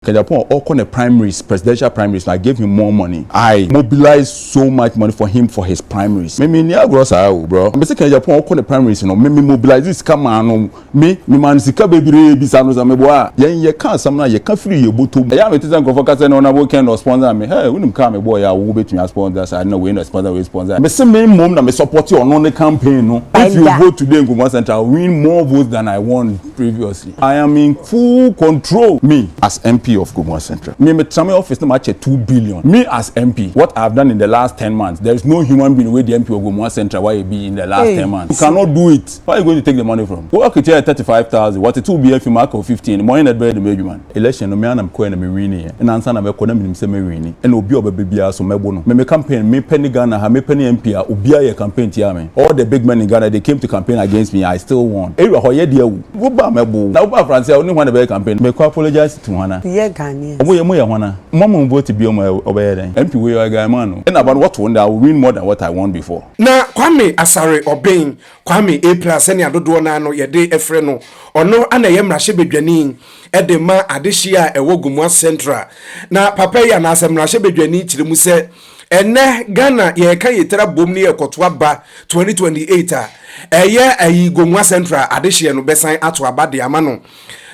Agyapong all kind of primaries, presidential primaries. I gave him more money. I mobilized so much money for him for his primaries. Me near gross bro. I'm saying Agyapong all kind of primaries. Me mobilize this come on. Me man sika baby bisano za me boy. Ye can't some na ye can't free your boot. I am it is go focus on a weekend or sponsor me. Hey, when come me boy, I will be to sponsor. I know we no sponsor we sponsor. Me say me mom na me support you on the campaign. No, if you vote today in Guma Center, I win more votes than I won previously. I am in full control. Me as MP of Guma Central. Me my office no match 2 billion. Me as MP, what I've done in the last 10 months, there is no human being with the MP of Guma Central why you be in the last 10 months. You cannot do it. Where are you going to take the money from? Work it here 35,000. What it will be if you mark of 15. More than the major man. Election no me and I'm going to be winning. And answer na me ko na me say me winning. And obi obaby so me bono. Me campaign me penny Ghana ha me penny MP obi a campaign tia me. All the big men in Ghana they came to campaign against me. I still won. Area ho ye dia wo. Wo ba me bo. Na wo ba France only one the campaign. Me ko apologize to Hana. Omo ye Hana. Mama vote be obey then. MP we are guy man. And about what one I will win more than what I won before. Na Kwame asare obeying Kwame A+ any adodo na no ye de efre no. Ono ana ye mrahye bedwani e de ma adehia e wo Gumua Central. Na papa ya na asem mrahye bedwani chirimu se ene Ghana ye kan yetera bom ne ekoto aba 2028 eye ayi Gumua Central adehia no besan ato aba de ama no.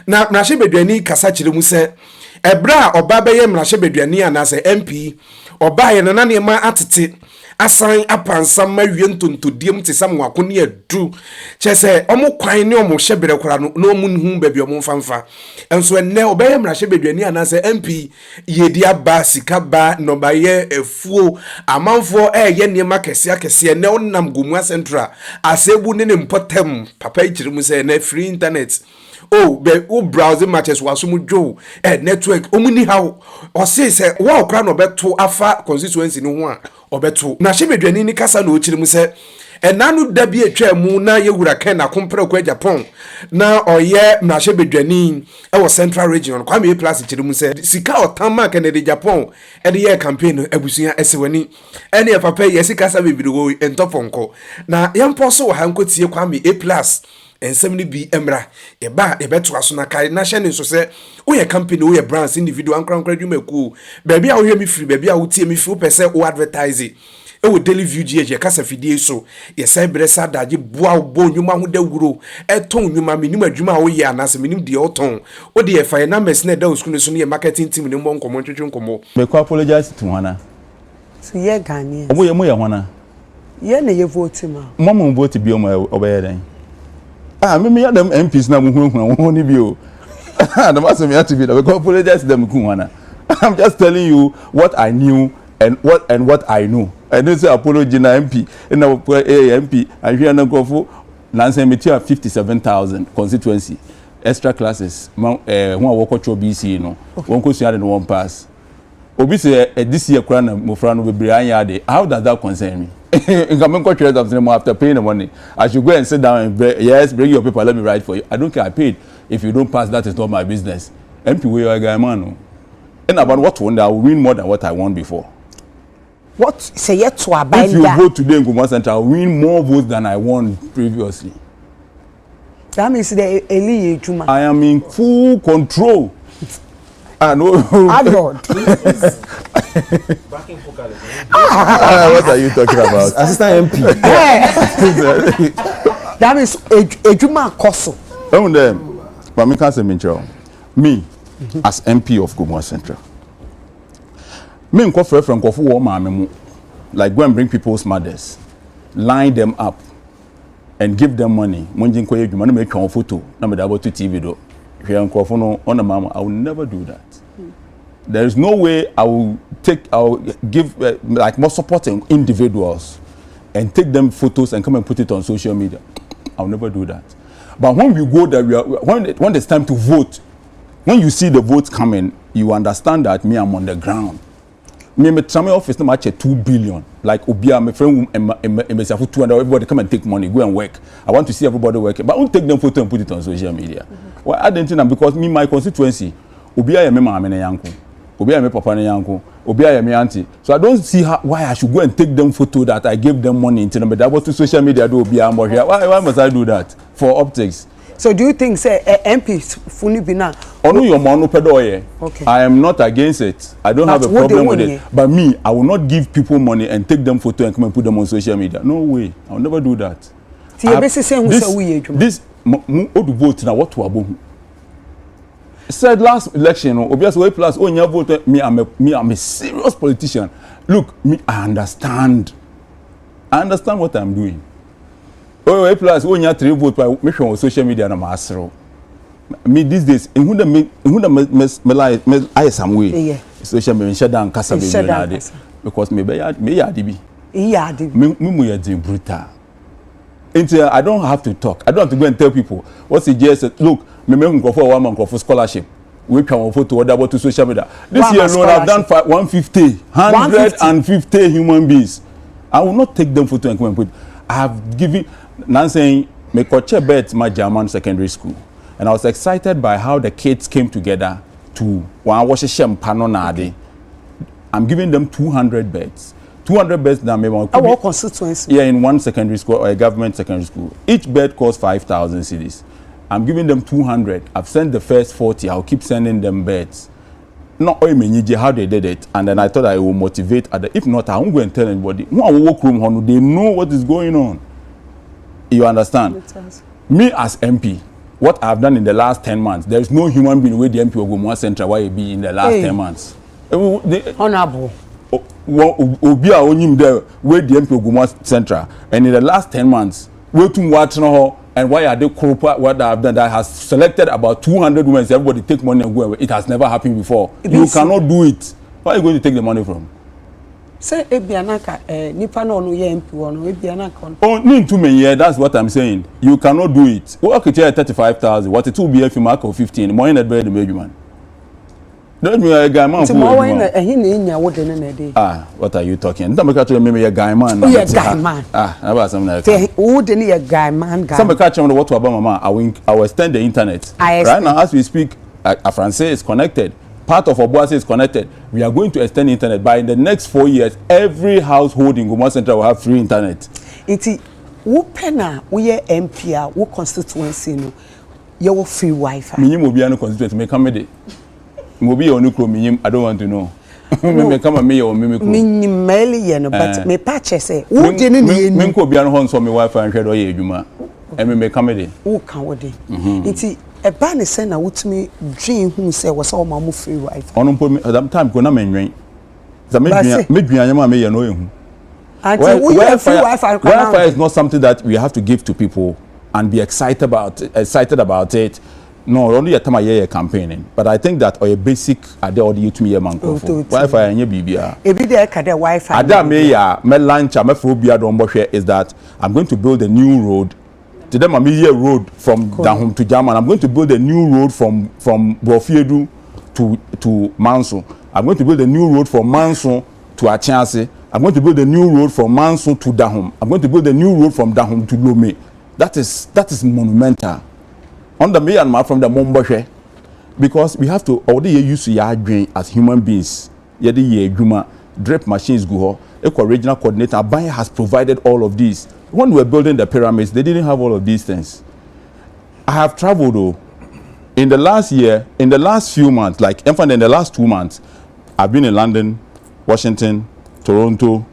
Na mrahye bedwani kasa chirimu se ebra oba beye mrahye bedwani anase MP oba ye na ne ma atete asan apansa mawie ntontodiem te sam wakone adu chese omo kwan ne omo hyebere kora no no mu nhu ba bi omo mfamfa enso enne obeye mrahye bedwani anase MP yedi aba sika ba no ba ye efuo amanfo ye niema kese ne onam Gumua Central asebu ne mpotem papa ichirimu se na free internet. Oh, be o browsing matches wasumu jo network omuni how or say wa okra no beto afa constituency no ho a obeto na hyebedwani ni kasa na ochirimu se enanu da bi etwa mu na yewura kan na kompre kwa Agyapong na oye na hyebedwani e wo central region Kwame A+ chirimu se sika otama kan de Agyapong e de ye campaign abusuya esewani ene e papa ye sika sa bebiri wo entofonko na yamposo wo hankotie Kwame A+ ensem ni bi emra e ba e beto aso na kai na hye ne so se wo ye company wo ye brands individual ankran dwumaku baabi a wo hye mi free baabi a wo tie mi free pese wo advertise e wo daily view je kasa fidie so ye sai bresa daje boa bo nyuma ho da wuro e ton nyuma minim adwuma wo ye anase minim de o ton wo de ye finance na da school so ne marketing team ne mo nkomo twetwe nkomo me ko apologize to Hana so ye Ghanaians mo ye Hana ye na ye vote ma mama vote bi obey then me them MPs na mu ni bio. The master me have to be that. We apologize to them Hana. I'm just telling you what I knew and what I know. And this apology na MP and now MP and here na go for Nancy Metia 57,000 constituency extra classes. Who work at BC no. One question and one pass. Obi say this year kwana mofra no bebre anya. How does that concern me? In coming contract of them after paying the money, I should go and sit down and bring your paper, let me write for you. I don't care, I paid. If you don't pass, that is not my business. MP, we are a guy man. And about what one, I will win more than what I won before. What say yet to abide? If you vote today in Guma Center, I will win more votes than I won previously. That means the Eli Juma. I am in full control. No. What are you talking about? Assistant MP. That means a Juma Koso. Oh, them. But me can't say me as MP of Guma Central. Me and Kofi from Kofu Woma, like go and bring people's mothers, line them up, and give them money. Monjin Koye Juma, make a photo. Na me double to TV do. If you Kofu no on the mama, I will never do that. There is no way I will give like more supporting individuals and take them photos and come and put it on social media. I'll never do that. But when we go there, when it's time to vote, when you see the votes coming, you understand that me, I'm on the ground. Me, my office no match 2 billion. Like Obia, my friend, and 200. Everybody come and take money, go and work. I want to see everybody working, but I won't take them photo and put it on social media. Well, I didn't think because me, my constituency, Obia, me mama, me yanku. Obia me papa ne yanko, Obia me auntie. So I don't see why I should go and take them photo that I gave them money into them, but that was to social media do Obia more here. Why must I do that? For optics. So do you think say MPs fully be now? Onu your manu pedoye. Okay. I am not against it. I don't have a problem with it. But me, I will not give people money and take them photo and come and put them on social media. No way. I will never do that. This vote now what to abo. Said last election, obviously way plus oh you vote me I'm a serious politician. Look, me I understand what I'm doing. Oh way plus oh you 3 vote by me on social media na masro. Me these days in who the I some way social media shut down kasa be na because me yadi bi me brutal. Until I don't have to talk. I don't have to go and tell people what's the JS. Look, me go for 1 month for scholarship. We can photo about to social media. This year alone I've done 150 human beings. I will not take them photo and come and put. I have given now saying me coach bet my German secondary school, and I was excited by how the kids came together to one wash a I'm giving them 200 beds. 200 beds now maybe our constituency. Yeah, in one secondary school or a government secondary school. Each bed costs 5,000 cedis. I'm giving them 200. I've sent the first 40. I'll keep sending them beds. Not how they did it, and then I thought I will motivate others. If not, I won't go and tell anybody. No, I will walk room. They know what is going on. You understand? Me as MP, what I've done in the last 10 months, there is no human being where the MP will go more central why be in the last 10 months. Honorable. Obia onyim there where the MP Oguma Central, and in the last 10 months where to watch no and why are they corporate what I've done that has selected about 200 women, everybody take money and go away. It has never happened before. You cannot do it. Where are you going to take the money from? Say ebianaka nipa no no ye MP no ebianaka. Oh, need too many years. That's what I'm saying. You cannot do it. What could you 35,000? What it will be if you mark of 15? More than the major man. Don't you a guy man? What are you talking? Don't catch me a guy man. Oh, yeah, guy man. About some like who didn't a guy man? Some catch on what to about mama. I will extend the internet. Right now, as we speak, a Francais is connected. Part of Obuasi is connected. We are going to extend the internet. By in the next 4 years, every household in Goma Central will have free internet. It's who penna, we MP, who constituency, no, you free Wi-Fi. Minimum be no constituency. May come with it. Mobi or nuclear minimum, I don't want to know. Me come a me or mimic. Minimally, but me patch say, who didn't need me be on horns for me Wi-Fi and share or Juma. And me may come with it. Who can with it? It's a ban is sent out to me, dream who say was all my free Wi-Fi. On put me at that time, gonna mean the maybe I am may know him. Wi-Fi is not something that we have to give to people and be excited about it. No, only a time I hear campaigning, but I think that a basic ade or the me man Wi-Fi and your BBA. Every day I can Wi-Fi. Ada me lunch and my phobia don't share is that I'm going to build a new road. To them, I'm here road from Dahom to German. I'm going to build a new road from Brofiedu to Manso. I'm going to build a new road from Manso to Achanse. I'm going to build a new road from Manso to Dahom. I'm going to build a new road from Dahom to Lome. That is monumental. Under me and my from the Momboshe, because we have to already use to as human beings. Yedi Juma drip machines go. Eco regional coordinator Abaye has provided all of these. When we were building the pyramids, they didn't have all of these things. I have traveled though. In the last year, in the last few months, like in the last 2 months, I've been in London, Washington, Toronto,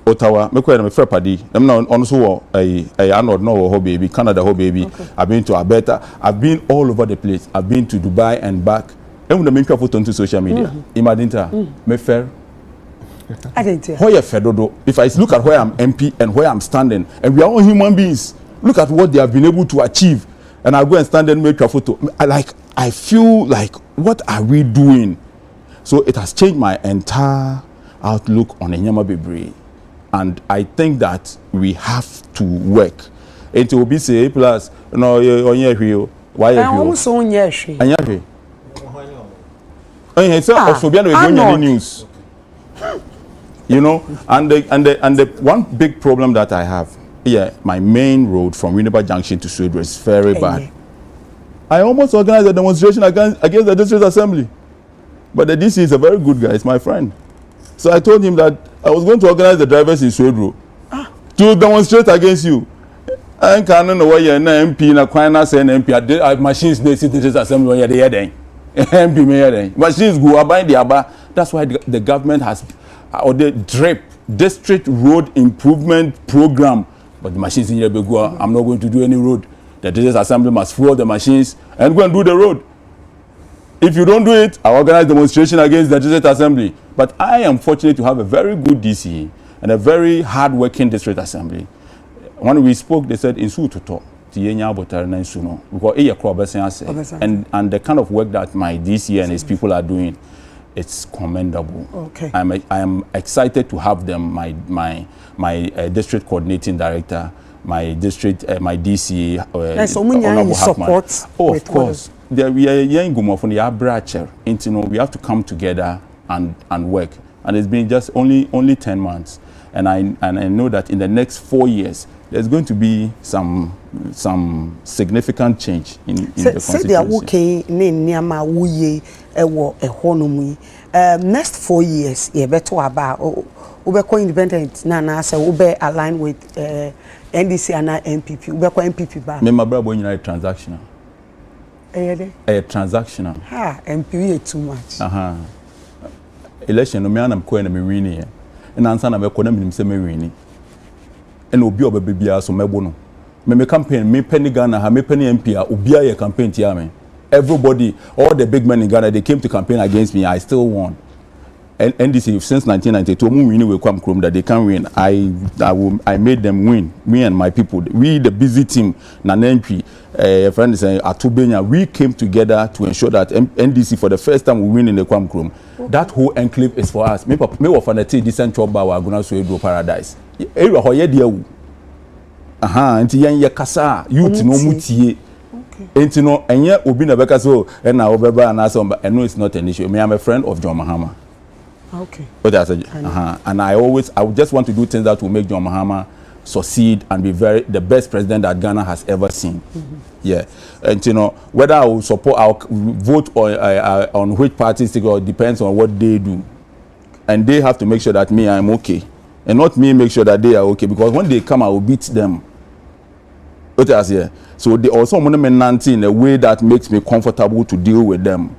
Ottawa, me kwere me frɛ padi. I'm now also a anod no ho baby, Canada ho baby. Okay. I've been to Alberta. I've been all over the place. I've been to Dubai and back. And when the main photo on social media, imagine me fair. I didn't tell. Where Fedodo, if I look at where I'm MP and where I'm standing, and we are all human beings, look at what they have been able to achieve. And I go and stand and make a photo. I feel like, what are we doing? So it has changed my entire outlook on Enyama Bebre. And I think that we have to work. It will be say plus no on your hill. Why are you? Also on your hill. And your hill. It's also be on news. You know, and the one big problem that I have here, my main road from Winneba Junction to Sledge is very bad. I almost organized a demonstration against the district assembly, but the DC is a very good guy. It's my friend. So I told him that I was going to organize the drivers in Sledge to demonstrate against you. and can no way na MP na kwan na say na MP machines dey citizens assembly where they dey MP me dey machines go abind the aba. That's why the government has or the district road improvement program, but the machines in here go. I'm not going to do any road. The citizens assembly must fuel the machines and go and do the road. If you don't do it, I organize demonstration against the district assembly. But I am fortunate to have a very good DC and a very hard-working district assembly. When we spoke, they said, "Insu to talk, because and the kind of work that my DC and his people are doing, it's commendable." Okay. I am excited to have them. My district coordinating director, my district, my DC, Honorable support. Oh, of course. We are young gumo from the Abracher. We have to come together and work. And it's been just only 10 months. And I know that in the next 4 years, there's going to be some significant change in the constituency. Next 4 years, you better about Ubeko independent na say ube align with NDC and MPP. Ubeko MPP ba. Me my brother boy you transactional. Transactional. Ha, MPP too much. Election no me anam ko na me win here. And answer na me ko na me say me win. And obi oba bia so mebo no. Me campaign me penny Ghana ha me penny MP a obi a campaign tia me. Everybody, all the big men in Ghana, they came to campaign against me. I still won. And NDC since 1992, we come Chrome that they can win. I made them win. Me and my people, we the busy team, Nanenpi, friend is saying Atubenya, we came together to ensure that NDC for the first time we win in the Kwam Chrome. Okay. That whole enclave is for us. Me offer the decent job by Waguna Suedo Paradise. Area hoye dia. Nti yen ye kasa youth no mutie. Okay. No, and yet Obi na beka so and na obeba and so but I know it's not an issue. Me, I'm a friend of John Mahama. Okay. But that's and I just want to do things that will make John Mahama succeed and be the best president that Ghana has ever seen. Yeah. And whether I will support, I'll vote on which parties to go depends on what they do. And they have to make sure that me, I'm okay. And not me make sure that they are okay. Because when they come, I will beat them. So they also want to in a way that makes me comfortable to deal with them.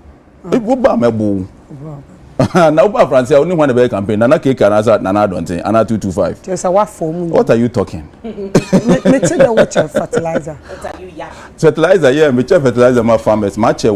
Now, France, I only want to be a campaign. Nana cake and answer, Nana don't say, Nana 225. There's a what form? What are you talking? Let's say the fertilizer. Fertilizer, yeah, me fertilizer my farmers. Match a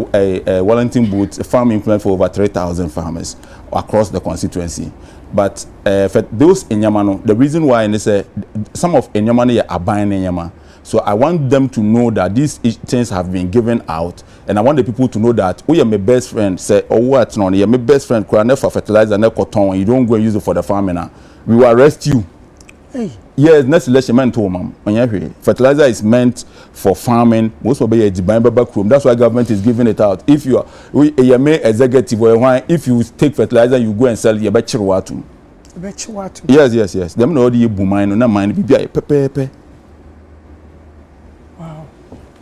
Wellington boots, a farm implement for over 3,000 farmers across the constituency. But for those in Yamano, the reason why they say some of Enyamano are buying Enyama. So I want them to know that these things have been given out, and I want the people to know that oh, you're my best friend. Say oh what no, you're my best friend. For fertilizer, no cotton. You don't go and use it for the farming. We will arrest you. Hey. Yes, next election meant to ma'am. Fertilizer is meant for farming. Most of it is back room. That's why government is giving it out. If you are executive or why, if you take fertilizer, you go and sell your better water. Yes. Them know the boomine, no mind be pepe.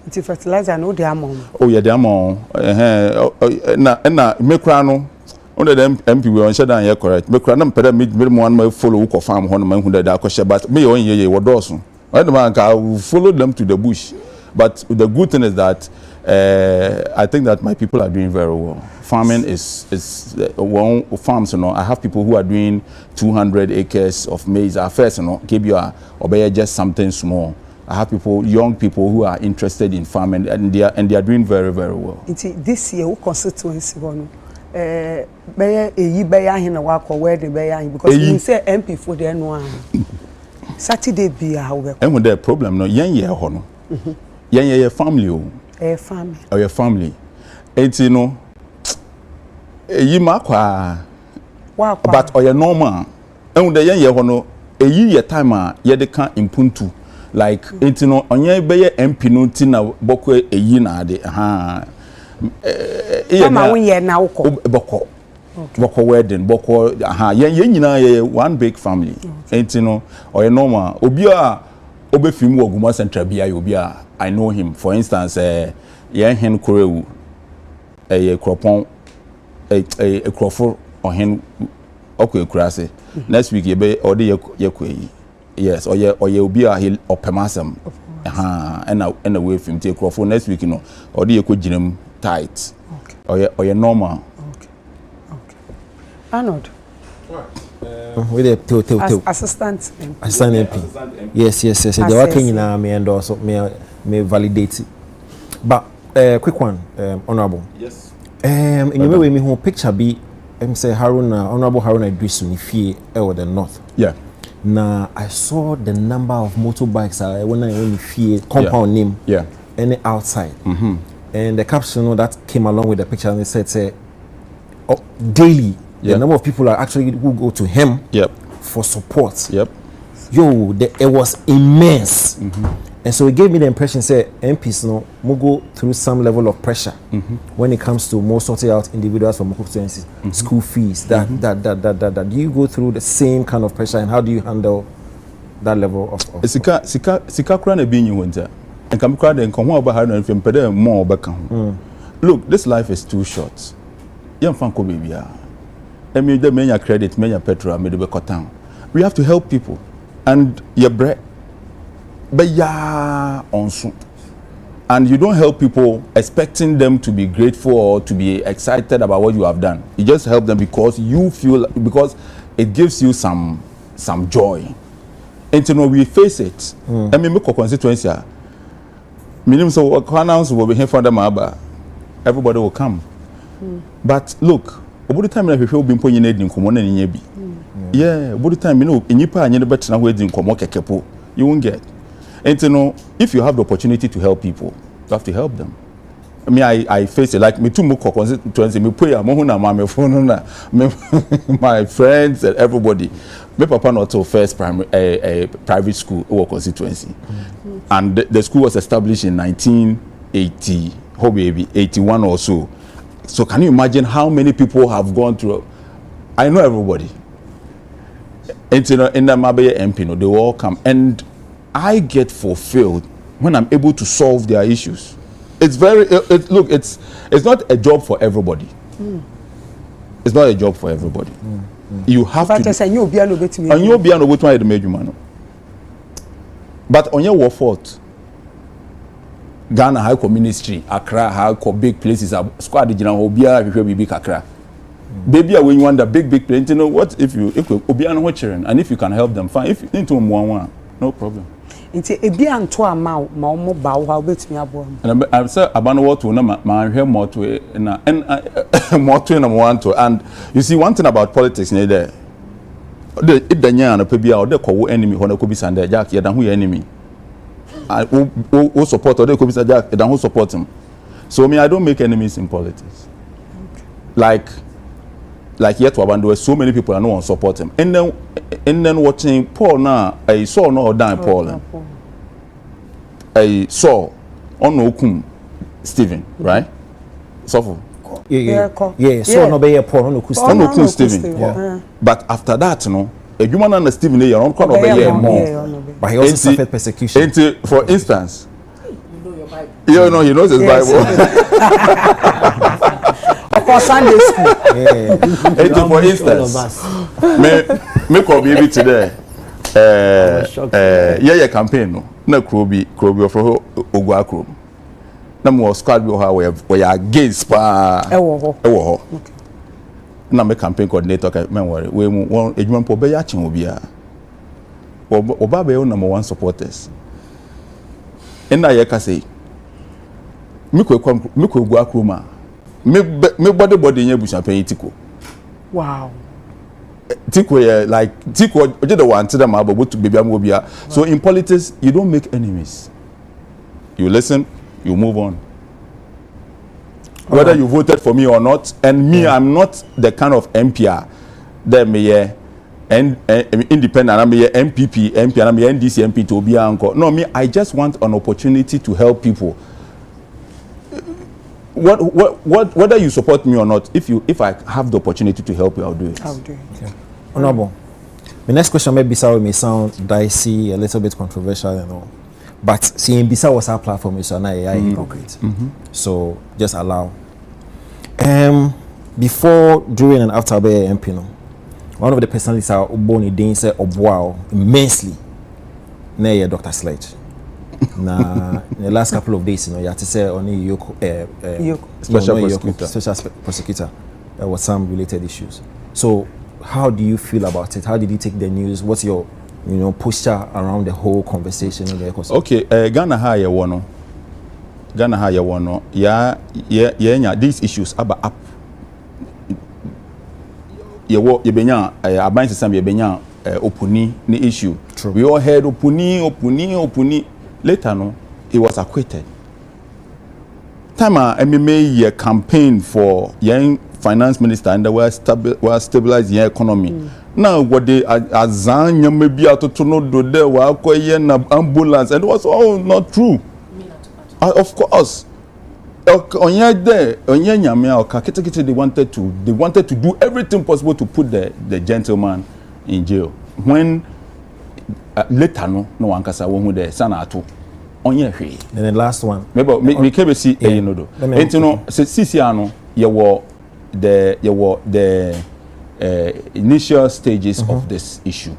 It's fertilizer no the amount. Oh yeah, the amount. Na me krano. Under them MP we on shut down here correct. Me krano peda me one follow who farm hono man who da akoshe but me on ye wodoso. When the man can follow them to the bush. But the good thing is that I think that my people are doing very well. Farming is one farms, I have people who are doing 200 acres of maize. At first, give you obey just something small. I have young people who are interested in farming, and they are doing very, very well. This year, what constituency because you say MP for the N1. Saturday be however. And when the problem, no, young year hono, young year family, family, your family. It's you makwa, but or your normal. And when the young year hono, a year time, ye can impuntu. Like onye beye MP no tina boko eyi na ade ma won ye na ukọ boko wedding boko ye nyina ye one big family oye normal obi a obefim wo Guma Central bia obi a I know him. For instance ye hen korewu ye kropon krofo ohen okwe kurase next week ye be ode ye kweyi. Yes, or ye obi a he opemasem. and away from take off for next week, you know, or the equal gym tight. Okay. Or your normal. Okay. Arnold. With the assistant MP. Yes. The working in me and also me validate it. But quick one, honorable. Yes. In your way, me who picture be say Honorable Haruna Idris Nifie over the north. Yeah. Now I saw the number of motorbikes when I only fear compound name. Yeah. Any outside. And the caption that came along with the picture and they said say daily the number of people are actually who go to him for support. Yo, it was immense. And so it gave me the impression say MPs will go through some level of pressure when it comes to more sorting out individuals from constituencies, school fees, that. Do you go through the same kind of pressure, and how do you handle that level of Sika kura na being you winter and come crowd and come over hard and pede more back. Look, this life is too short. Young fanko baby. I mean, the many credit, many petrol, made the town. We have to help people, and your bread. But on soon. And you don't help people expecting them to be grateful or to be excited about what you have done. You just help them because you feel, because it gives you some joy. And you know, we face it. I mean, make a constituency. Minimum so will be here for them, everybody will come. But look, about the time people been putting in common and in yeah, about the time you know, in Nipa and you better now waiting come kepo, you won't get. And you know, if you have the opportunity to help people, you have to help them. I mean, I face it like me too much constituency. Me pray, my phone, my friends and everybody. My papa not to first primary private school or constituency, and the school was established in 1980, oh baby, 81 or so. So can you imagine how many people have gone through? I know everybody. And you know, in the Mabe MP, they all come and. I get fulfilled when I'm able to solve their issues. It's very look. It's not a job for everybody. It's not a job for everybody. You have to. But you'll be able to. And you'll be able to make money. But on your fault, Ghana High Ministry, Accra High big places. Squad general Obia if you big Accra. Baby, when you want the big place, you know what? If Obia watching and if you can help them, fine. If you need to one, no problem. Nti ebi anto ama ma omo ba wo ha obetumi abo am. And I say abano what to na ma hwe moto na moto na want to. And you see one thing about politics near there. The idanya na pe bia o de kowo enemy ho na ko bisa nda Jack ye dan ho ye enemy. I support or de ko bisa Jack dan ho support him. So me I don't make enemies in politics. Okay. Like yet there so many people I know support him. And then watching Paul now, I saw no down Paul. I saw on Okum Stephen, right? So yeah. So no be Paul on Okum Stephen. Yeah. But after that, you know, a human and Stephen they on corner be more. But he also suffered persecution. For instance, you know he knows his Bible. For Sunday school. For instance, me call baby today. Yeah, campaign no. Na Krobi for Ogwakro. Na mo squad bi ho we are against pa. Ewo ho. Okay. Na me campaign coordinator ka men worry. We mu won edwuma po be ya chen obi a. Oba be number 1 supporters. Ina ye ka say. Me ko Ogwakro ma. Me body nya busa pen tiko. Wow. Tiko like tiko oje the one to them about to baby am obia. So in politics you don't make enemies. You listen, you move on. Whether you voted for me or not, and me I'm not the kind of MPR that me and independent I'm a MPP MP and I'm a NDC MP to obia anko. No, me I just want an opportunity to help people. What whether you support me or not, if I have the opportunity to help you, I'll do it. Okay. Honorable. The next question may sound dicey, a little bit controversial, you know. But seeing Bisa was our platform, so now AI hypocrite. So just allow. Before, during, and after being MP, one of the personalities are Uboni Dane said Obwao immensely. Near Dr. Sledge. Now, in the last couple of days, you had to say only special prosecutor. There were some related issues. So, how do you feel about it? How did you take the news? What's your, posture around the whole conversation in the ecosystem? Okay, Ghana ha ye wono. Ghana ha ye wono. Yeah, these issues aba up. Ye benya aban system ye benya opuni ni issue. True. We all heard opuni. Later no, he was acquitted. Time a campaign for young finance minister and they were stabilize the economy. Now what they azanya maybe out to know do there were ambulance and it was all not true. Of course. They wanted to do everything possible to put the gentleman in jail. When later no one can say who there sana onye hwe. Then the last one. Maybe me can see do. And CCR the initial stages of this issue.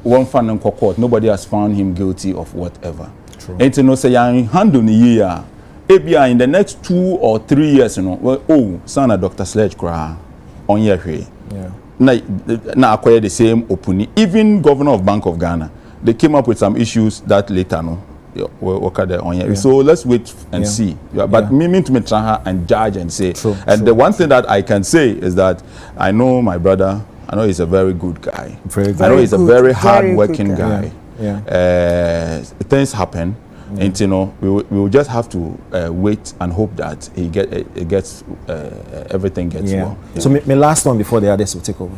One fan in court, nobody has found him guilty of whatever. True. And say handle the year. ABI in the next 2 or 3 years, son of Dr. Sledge cry on your way. Yeah. Now acquire the same opinion. Even Governor of Bank of Ghana, they came up with some issues that later so let's wait and see. But me to try and judge and say. True, the one thing that I can say is that I know my brother. I know he's a very good guy. Very good. I know he's a very hard-working guy. Yeah. Things happen. And we will just have to wait and hope that everything gets well. So my last one before the others will take over.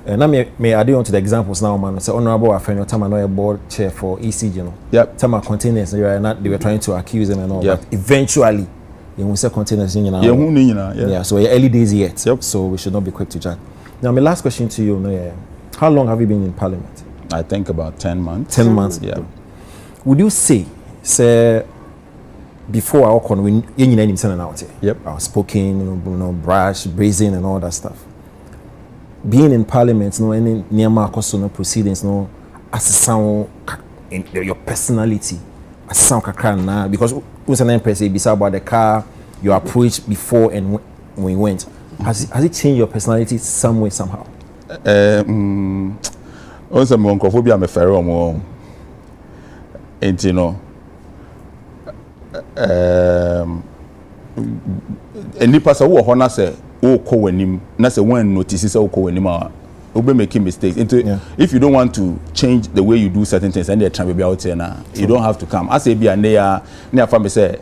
Now may add on to the examples now, man. So honorable friend, time I know a board chair for ECG, Yep. Time containers, they were trying to accuse them and all. Yep. But eventually, you will say containers in Yeah. So early days yet. Yep. So we should not be quick to judge. Now my last question to you, how long have you been in Parliament? I think about 10 months. 10 months. Yeah. Would you say before our con when you name out here? Yep. Outspoken, brash, brazen, and all that stuff. Being in Parliament, any near Marcos proceedings, as a sound in your personality, as sound kakran because who's an empress about the car, your approach before and when you went. Has it changed your personality some way somehow? Also, my uncle I'm a pharaoh more. And any person who honor say ko wanim na say when notices say ko wanim will be making mistakes if you don't want to change the way you do certain things and they try to be out here now you don't have to come as a be near family say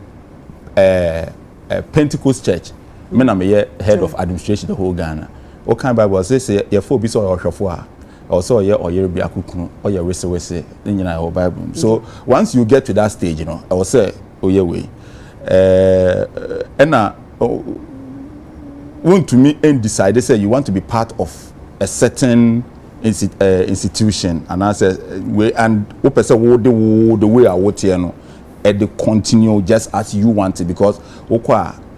Pentecost church me na me head of administration the whole Ghana what kind Bible say your for be so ohwefo also or your be akukunu or your wese in your Bible so once you get to that stage I will say way want to me and decide they say you want to be part of a certain institution and I say we and the way I would here and they continue just as you want it because you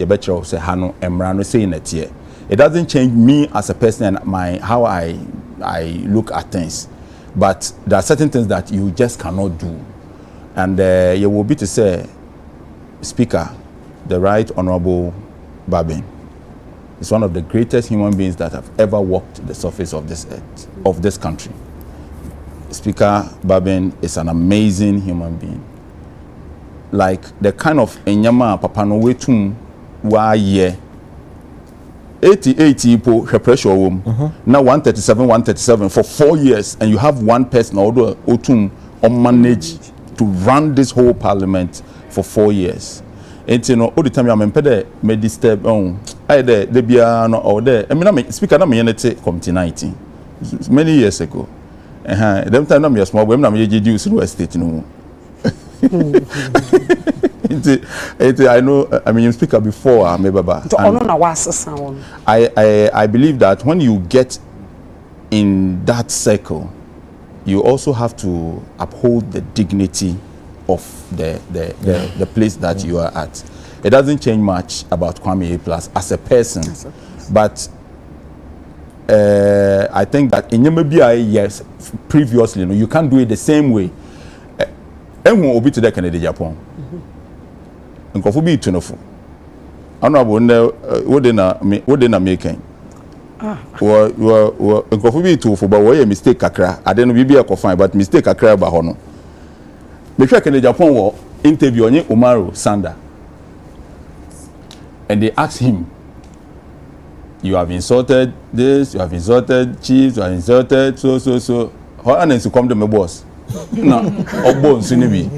better say hano emrano saying it here it doesn't change me as a person and how I look at things but there are certain things that you just cannot do and you will be to say Speaker the Right Honorable Babin is one of the greatest human beings that have ever walked the surface of this earth, of this country. Speaker Babin is an amazing human being. Like the kind of enyama papa no wetum wa ye 80 people pressure room. Now 137 for 4 years and you have one person although otum on manage to run this whole parliament for 4 years. And all the time I'm impeded me disturb I there bia no or there I mean speaker na me yenete committee 19 many years ago them time na me small boy na me jeju so estate no I know I mean you speaker before me baba I believe that when you get in that circle you also have to uphold the dignity of the place that you are at. It doesn't change much about Kwame A+ as a person, but I think that in Yemebia, yes, previously, you can't do it the same way. Enhu obi to the Kennedy Agyapong. Nkofo bi tunofo. Honorable wode na making. Wo nkofo bi tunofo ba wo ye mistake kakra. Ade no bibia ko fine but mistake kakra ba ho no. Me hwe Kennedy Agyapong wo interview onye Umaru Sanda. And they asked him, you have insulted this, you have insulted chiefs, you have insulted so. How and to come to my boss? No, Obon Sunibi.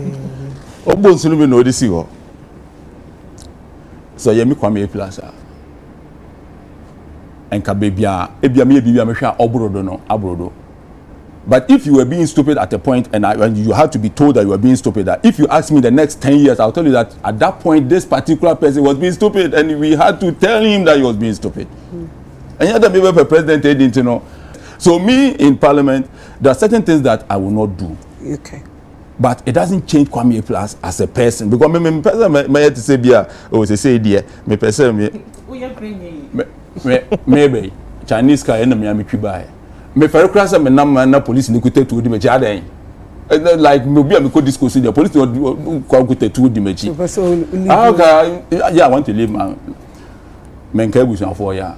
Obon Sunibi no this you. So Yemi Kwame Plaza. And Kabebia, Ebia me share Obrodo no, Abrodo. But if you were being stupid at a point and you had to be told that you were being stupid, that if you ask me the next 10 years, I'll tell you that at that point, this particular person was being stupid and we had to tell him that he was being stupid. And yet the people for president didn't know. So me in parliament, there are certain things that I will not do. Okay. But it doesn't change Kwame Plus as a person. Because me person me to say bia or say dear, me person maybe Chinese car enemy am Cuba. Me fair class me na police ni kute to di me jaden. Like me be am ko discuss the police ko kute to di me chi. Okay, yeah, I want to leave man. Men ka busan for ya.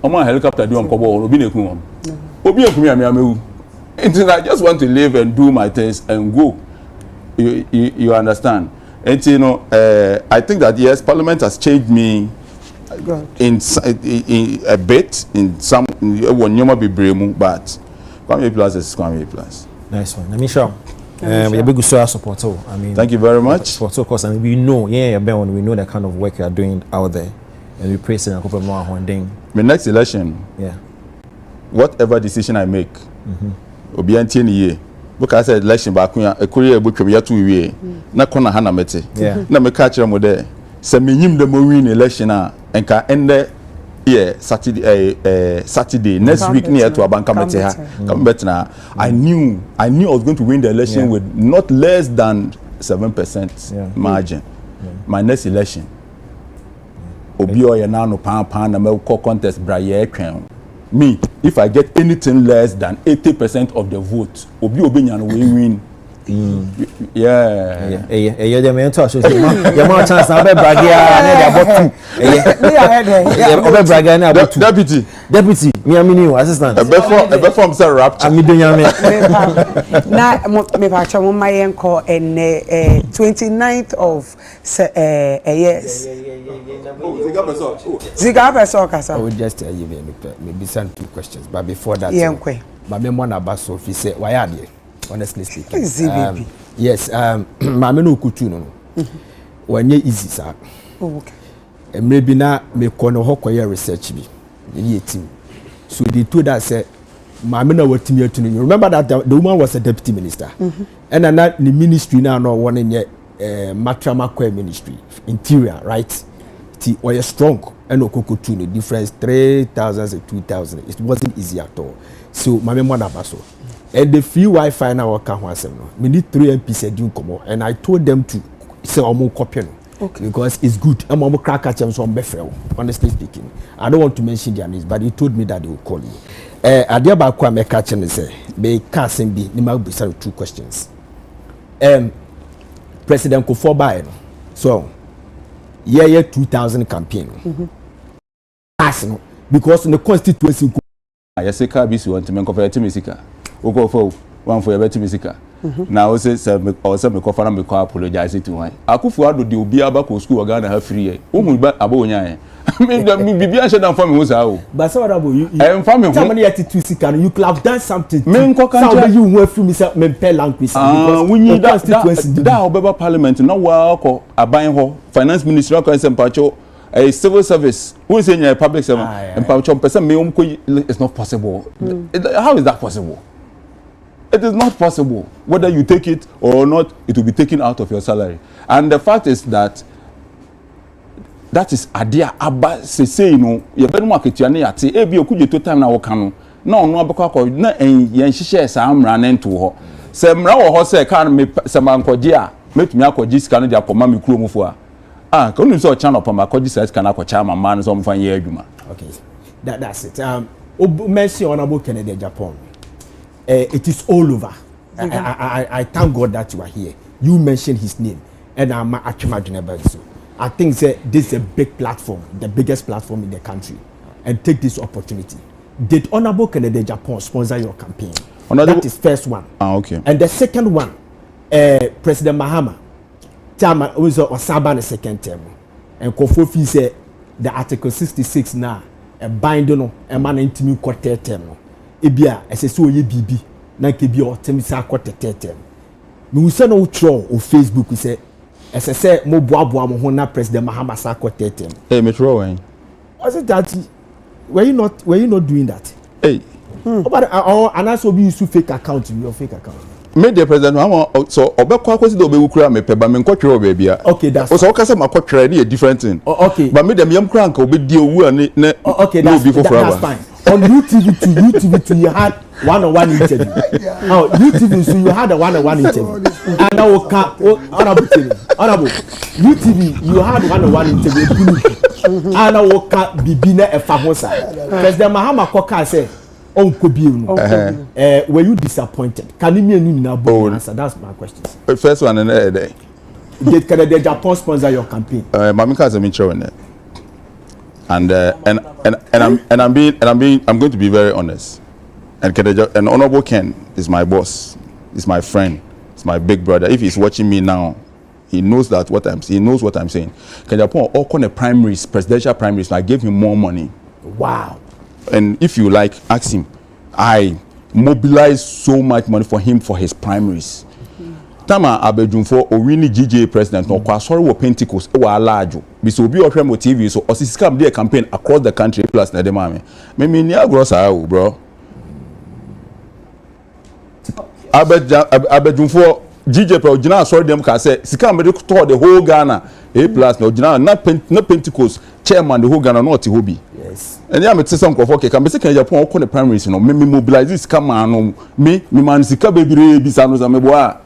Omo helicopter do am ko bo obi na ku am. Obi eku me am amewu. I just want to live and do my things and go. You understand? And you know, I think that yes, Parliament has changed me in a bit in some when you might be brave, but Kwame Plus is Kwame Plus. Nice one. I mean, sure. We big support. I mean, thank you very much. Support, of course, and we know, we know the kind of work you are doing out there, and we praise and couple more one thing. My next election, whatever decision I make. Obi antie ni ye because I said election ba kun ekuri e botwem ya to wie na kona ha na mete na me ka kire mo de se menyim de mo win election a enka ende Saturday next week near to abanka mete ha come bet na I knew I was going to win the election with not less than 7% margin. My next election obi o ye na no pan na me contest bra ye twen. Me, if I get anything less than 80% of the vote, obi nyan we win. Yeah. The mentor shows you more chance na be bragia na dey about 2. Deputy, me amini assistant. Ebe form say rapture. Ami donya me. Na me pa cha mo mayen ko en 29th of yes. Ziga person kasa. I will just tell you maybe send 2 questions, but before that, my memo na baso fi say why are there? Honestly speaking, yes, mama no kutu no. When you easy sir. Okay. Maybe na me kono hokoye research bi. Ye team. So they told us say mama na what team you remember that the woman was a deputy minister. And na the ministry now no one in Matrama ministry, interior, right? Or you strong and okukutu the difference 3,000 to 2,000. It wasn't easy at all. So mama na baso. And the free Wi-Fi now work out once no. We need 3 MPs doing come and I told them to say omo copy no. Okay. Because it's good. I'm omo crack at them so I'm honestly speaking. I don't want to mention their names, but he told me that they will call you. Adia ba kwa me catch and say be casting be ni ma be 2 questions. President Kofo Bae no. So year 2000 campaign. No. Because in the constituency yes ka bi si want to men convert to musica. Oko for one for your better musica. Now say me kofa na me ko apologize to why. Akufu ado de obi aba ko school Ghana ha free. Ohu ba abonya e. Me bibia she dan for me ho sa o. But so ado you for me ho. Somebody at 2 sika you could have done something. Me nko kan so you won free me say me pay language because we need that obeba parliament na wa ko aban ho finance ministry ko say mpacho a civil service who say a public servant and person me it's not possible. How is that possible? It is not possible. Whether you take it or not, it will be taken out of your salary. And the fact is that is adia aba say no ye be no market ya na yate e bi okuje to time na wo kan no no abekọ akọ na yen hihye sa amra na nto ho se mra wo ho se kan me se mankoje a metumi akọji sika no dia akọma me kuro mu fo a ka onu so channel pa makọji sa sika na akọcha mama no so mfa ye adwuma. Okay, that's it. Mention honorable Kennedy Agyapong. It is all over. I thank God that you are here. you mention his name, and I'm actually about so. I think that this is a big platform, the biggest platform in the country, and take this opportunity. Did Honorable Kennedy Agyapong sponsor your campaign? That is first one. Okay. And the second one, President Mahama, Chama was Osaba the second term, and Kofofi said the Article 66 now a binding a man intimate quarter term. Ebia, as a so ye BB, na kebi or temisa quarter term. We send no troll on Facebook. We say, as I say, mo boabo mo na President Mahama sa quarter term. Hey, Metro, when was it that? Were you not doing that? Hey. But and also be use fake account in your fake account. Me the president so obekwa kwesi do obewukura me peba me nkotwere baby a. Okay, that's. So okase makotwere dey a different thing. Okay. But me dem yam kura nka obedi owu ani ne. Okay, that's fine. On UTV2 you had one-on-one interview. Oh, UTV so you had a one-on-one interview. And I will honorable UTV you had one-on-one interview. And I will bibina e fahosa. President Mahama Koka said, "On Kobi, were you disappointed? Can you mean na answer? That's my question." First one and day. Did Kennedy Agyapong sponsor your campaign? Mamika is mentor in it. And I'm going to be very honest. And Honorable Ken is my boss, is my friend, is my big brother. If he's watching me now, he knows that he knows what I'm saying. Agyapong all kind of primaries, presidential primaries, I gave him more money. Wow. And if you like, ask him. I mobilized so much money for him for his primaries. Tama abedunfo owini GJ president no kwa sorry wo Pentecost e wa alajo bi so obi ohwe mo TV so osisika dey campaign across the country plus na dem ame me ni agrosa o bro abedunfo GJ pro gina sorry dem ka say sika me to the whole Ghana A plus no gina na Pentecost chairman the whole Ghana not hobby. Yes. And ya me tse some for ke ka me sika Agyapong okọ the primaries no me mobilize this sika man no me man sika bebire bi sa no za me boa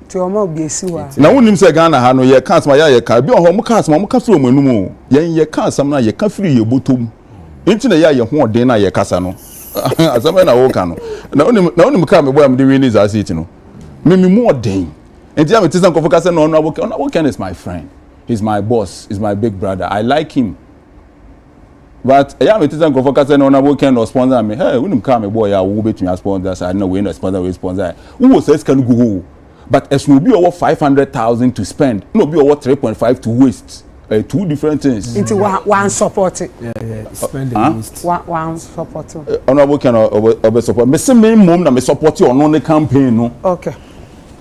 na wonim se Ghana ha no ye ka asma ya ye ka bi ohom ka asma mo ka firi omanum ye ka asam na ye ka firi ye botom enti na ya ye ho odin na ye kasa no asama na wo ka no na wonim ka me boy am de wini za city no me mo odin enti ya me tisa nkofo ka se no Honorable Ken is my friend, he's my boss, he's my big brother, I like him. But ya me tisa nkofo ka se no Honorable Ken no sponsor me, hey wonim ka me boy ya wo betumi sponsor say no we no sponsor we sponsor who says can go. But as no be over 500,000 to spend, no be over 3.5 to waste. Two different things. Into one support it. Yeah. Spend the waste. One support it. Honorable Ken over support. Me say me mom na me support you on the campaign no. Okay.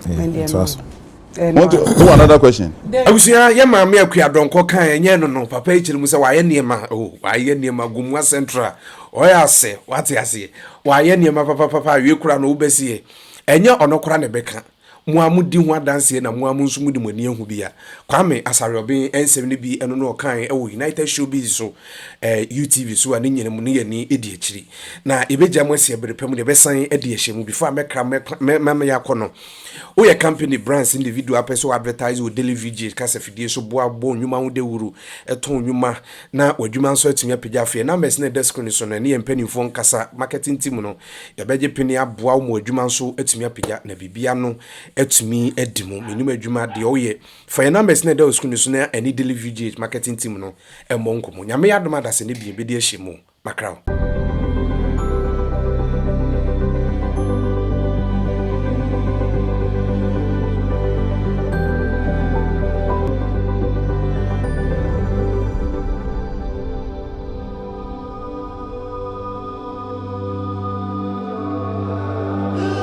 Want to do another question? Abusia ye ma me akua donko kan enye no papa echirim say wa ye niema wa ye niema gumwa central. Oya ase what ase. Wa ye niema papa we kura no ubesie. Enye onokura ne beka. Muamudi ho adanse na muamu nso mudi mani ehu bia Kwame Asarioben ensem ne bi eno no kan e wo United Showbiz so UTV so ani nyene mu ne yani edi akiri na ebeja mu asie berepam de besan edi ahyemu before mekra me yakono wo ye company brands individual person advertise wo daily VG kasa fidie so boa bo nwuma ho de wuru eto nwuma na wadwuma nso atumi apagya afie numbers na desk ni so na ne mpanimfo nkasa marketing team no yabeje peni aboa wo wadwuma nso atumi apagya na bibia no etumi edimu minimum adwuma de oye for your numbers na dey school so na any daily VG marketing team no emmo nkomo nyame yadoma da se ne bi de ahyemu makraw.